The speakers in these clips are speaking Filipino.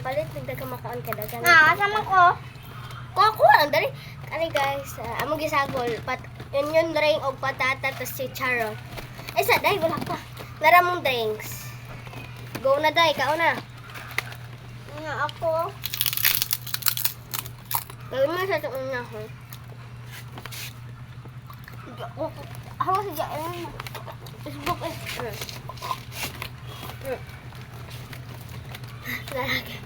palit tigda ka makaon ka dagan. Sama ko. Ko lang dali. Kani guys, among gisagol yun ring og patata tas chicharon. Ay sa day wala pa. Naramong drinks. Go na day, kauna. Ako. Gawin mo sa itong una ko. Ako sa dyan. Facebook eh. Lalaki.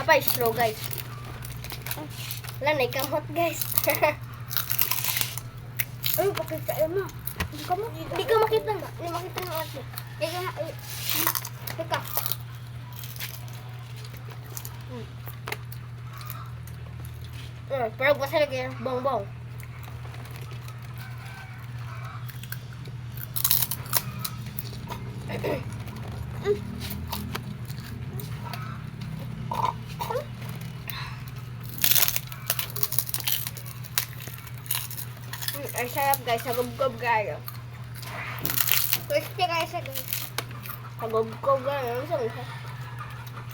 Napay straw guys. Wala na ikamot guys. Ay, pakita mo. Hindi ka makita na. Hindi makita ng ate. Teka. Pero basta lagi bongbong. Ang sarap guys, sagubgob guys. Crispy guys, guys. Sagubgob guys, ano sa mga?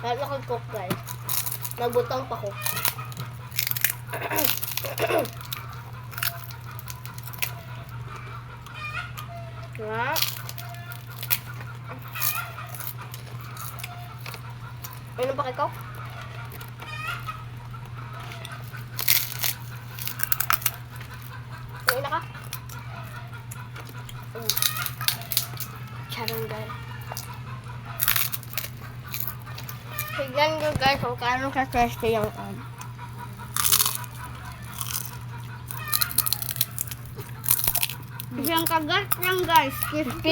Kahit nakag-cook guys. Nagbutang pa ko. Nga. Ano pa ikaw? Uwi na ka? Charong guys. Tignan ko guys kung kaano ka-tasty yung Siyang kagat lang guys. Crispy.